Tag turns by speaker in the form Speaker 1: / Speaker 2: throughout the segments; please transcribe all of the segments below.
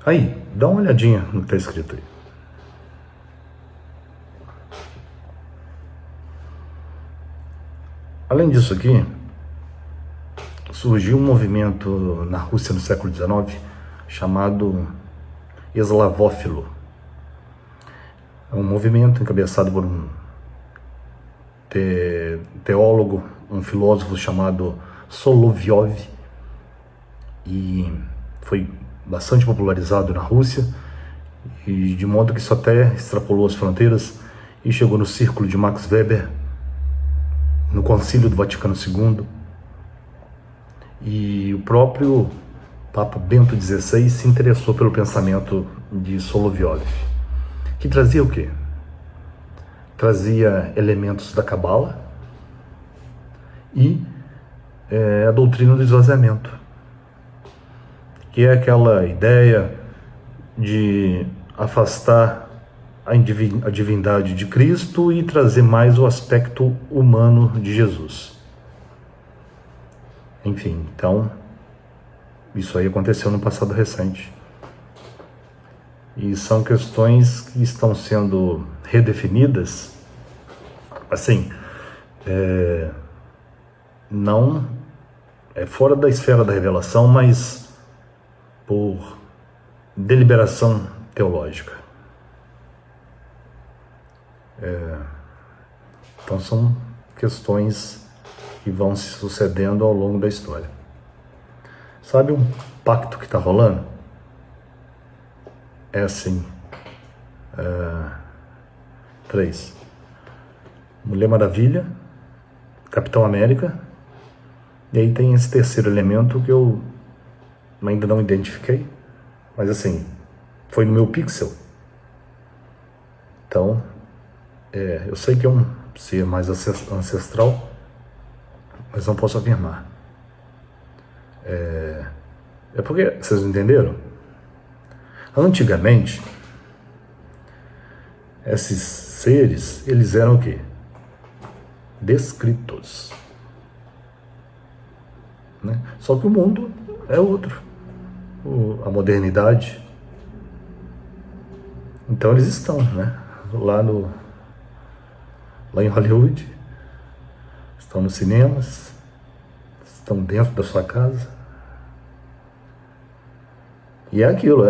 Speaker 1: Aí, dá uma olhadinha no que está escrito aí. Além disso aqui, surgiu um movimento na Rússia no século XIX chamado eslavófilo. É um movimento encabeçado por um teólogo, um filósofo chamado Solovyov, e foi bastante popularizado na Rússia, e de modo que isso até extrapolou as fronteiras e chegou no círculo de Max Weber, no Concílio do Vaticano II, e o próprio Papa Bento XVI se interessou pelo pensamento de Solovyov, que trazia o quê? Trazia elementos da Cabala e a doutrina do esvaziamento, que é aquela ideia de afastar a divindade de Cristo e trazer mais o aspecto humano de Jesus. Enfim, então, isso aí aconteceu no passado recente. E são questões que estão sendo redefinidas, assim, não é fora da esfera da revelação, mas por deliberação teológica. Então são questões que vão se sucedendo ao longo da história. Sabe um pacto que está rolando? É assim, 3. Mulher Maravilha, Capitão América, e aí tem esse terceiro elemento que eu ainda não identifiquei, mas assim, foi no meu pixel. Então, eu sei que é um ser mais ancestral, mas não posso afirmar. É porque, vocês entenderam? Antigamente, esses seres, eles eram o quê? Descritos. Né? Só que o mundo é outro. A modernidade. Então eles estão, né? Lá em Hollywood, estão nos cinemas, estão dentro da sua casa. E é aquilo,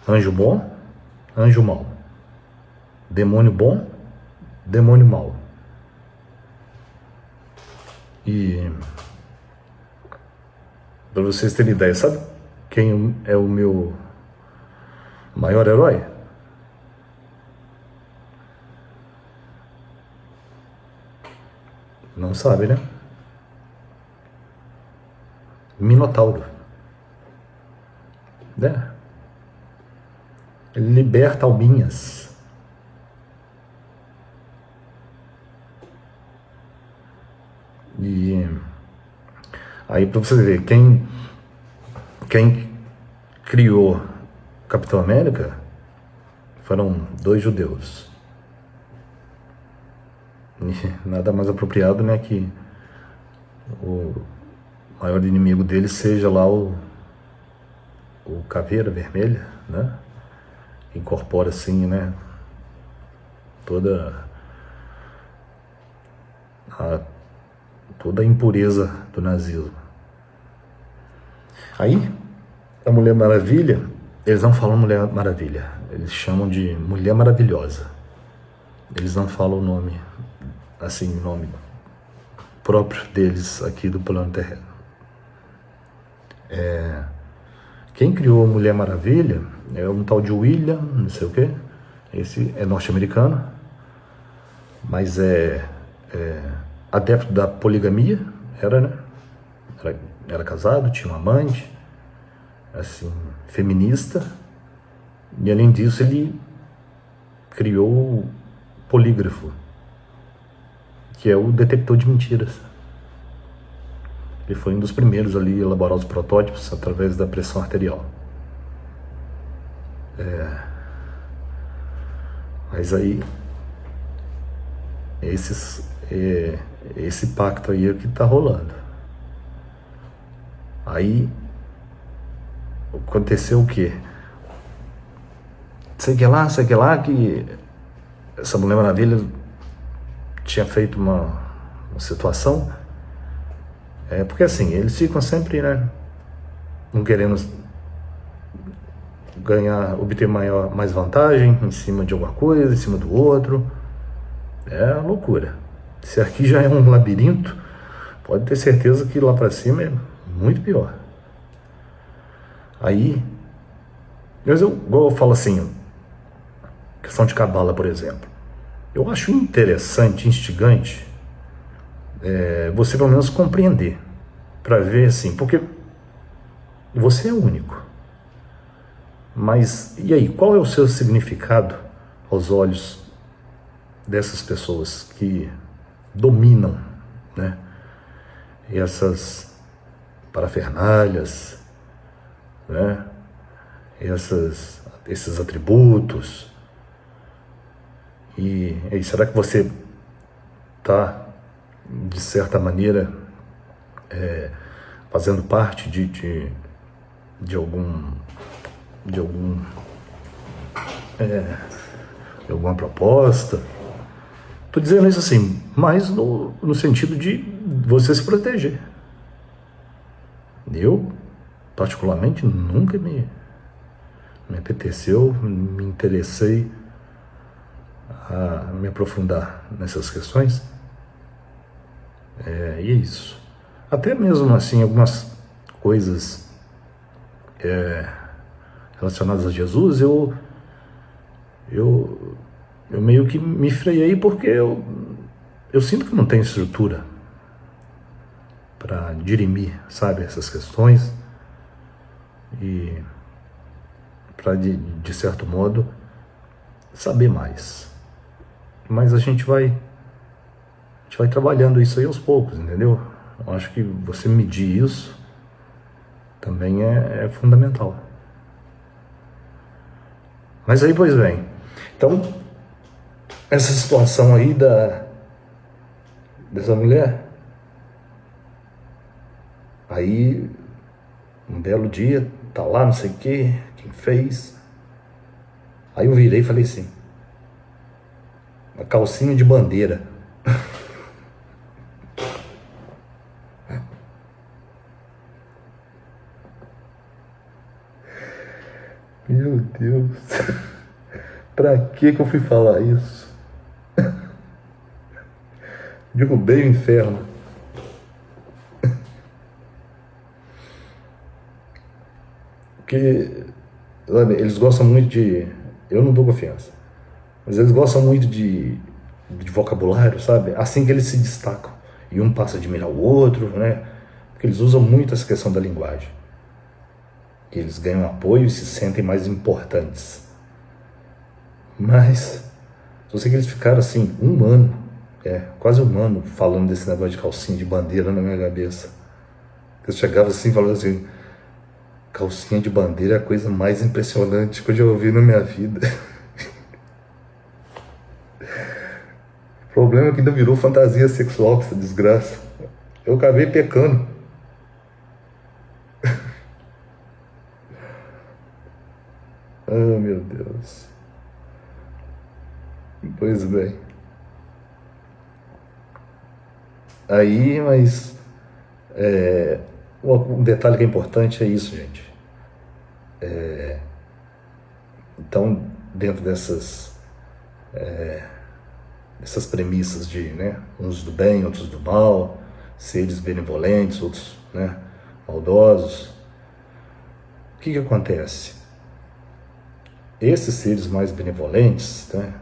Speaker 1: anjo bom, anjo mau. Demônio bom, demônio mau. E para vocês terem ideia, sabe quem é o meu maior herói? Não sabe, né? Minotauro. Ele liberta alminhas. E aí, para você ver, quem criou Capitão América foram 2 judeus. E nada mais apropriado, né, que o maior inimigo dele seja lá o Caveira Vermelha, né? Incorpora assim, né, toda a impureza do nazismo. Aí, a Mulher Maravilha, eles não falam Mulher Maravilha, eles chamam de Mulher Maravilhosa. Eles não falam o nome, assim, o nome próprio deles aqui do plano terreno. Quem criou a Mulher Maravilha é um tal de William, não sei o quê. Esse é norte-americano, mas adepto da poligamia, né? Era casado, tinha uma amante, assim, feminista, e além disso ele criou o polígrafo, que é o detector de mentiras. Ele foi um dos primeiros ali a elaborar os protótipos através da pressão arterial. Mas aí, esse pacto aí é o que está rolando. Aí, aconteceu o quê? Sei que lá, que essa Mulher Maravilha tinha feito uma situação, porque assim, eles ficam sempre, né, não querendo obter mais vantagem em cima de alguma coisa, em cima do outro. É loucura. Se aqui já é um labirinto, pode ter certeza que lá para cima é muito pior. Aí, mas igual eu falo assim, questão de cabala, por exemplo, eu acho interessante, instigante, você pelo menos compreender, para ver assim, porque você é único. Mas e aí, qual é o seu significado aos olhos dessas pessoas que dominam, né, essas parafernálias, né, esses atributos? E aí, será que você está, de certa maneira, fazendo parte de alguma proposta? Estou dizendo isso assim, mas no sentido de você se proteger. Eu, particularmente, nunca me apeteceu, me interessei a me aprofundar nessas questões. E é isso. Até mesmo assim, algumas coisas relacionadas a Jesus, eu meio que me freiei porque eu sinto que não tenho estrutura para dirimir, sabe, essas questões e para, de certo modo, saber mais. Mas a gente vai trabalhando isso aí aos poucos, entendeu? Eu acho que você medir isso também é fundamental. Mas aí, pois bem, então, essa situação aí dessa mulher, aí, um belo dia, tá lá, não sei o que, quem fez. Aí eu virei e falei assim, uma calcinha de bandeira. Meu Deus, pra que eu fui falar isso? Derrubei o inferno. Porque, sabe, eles gostam muito de... Eu não dou confiança. Mas eles gostam muito de vocabulário, sabe? Assim que eles se destacam. E um passa a admirar o outro, né? Porque eles usam muito essa questão da linguagem. Eles ganham apoio e se sentem mais importantes. Mas, só sei que eles ficaram assim, um ano, quase um ano, falando desse negócio de calcinha de bandeira na minha cabeça. Eu chegava assim, falando assim, calcinha de bandeira é a coisa mais impressionante que eu já ouvi na minha vida. O problema é que ainda virou fantasia sexual com essa desgraça. Eu acabei pecando. Ah, meu Deus. Pois bem. Aí, mas um detalhe que é importante é isso, gente. Então, dentro dessas premissas de, né, uns do bem, outros do mal, seres benevolentes, outros, né, maldosos, o que acontece? Esses seres mais benevolentes, né,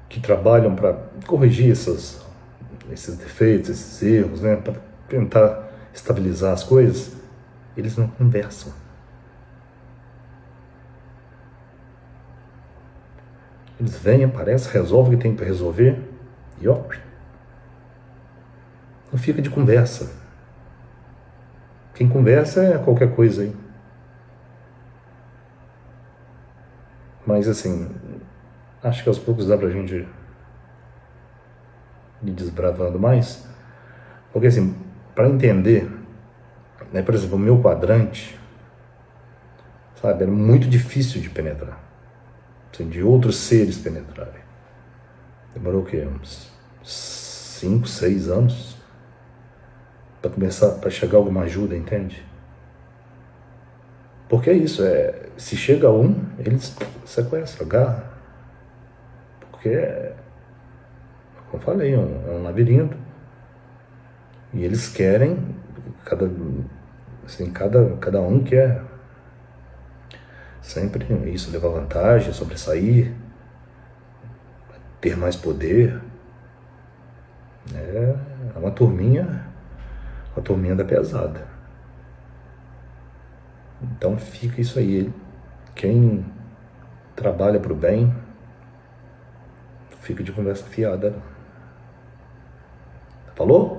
Speaker 1: que trabalham para corrigir esses defeitos, esses erros, né, para tentar estabilizar as coisas, eles não conversam. Eles vêm, aparecem, resolvem o que tem para resolver e ó, não fica de conversa. Quem conversa é qualquer coisa aí. Mas assim, acho que aos poucos dá pra gente ir desbravando mais. Porque assim, para entender, né, por exemplo, o meu quadrante, sabe? Era muito difícil de penetrar, assim, de outros seres penetrarem. Demorou o quê? Uns 5, 6 anos para começar, para chegar alguma ajuda, entende? Porque é isso, se chega um, eles sequestram, agarram. Porque, como eu falei, é um labirinto. E eles querem, cada um quer sempre isso, levar vantagem, sobressair, ter mais poder. É uma turminha da pesada. Então fica isso aí. Quem trabalha pro bem, fica de conversa fiada. Falou?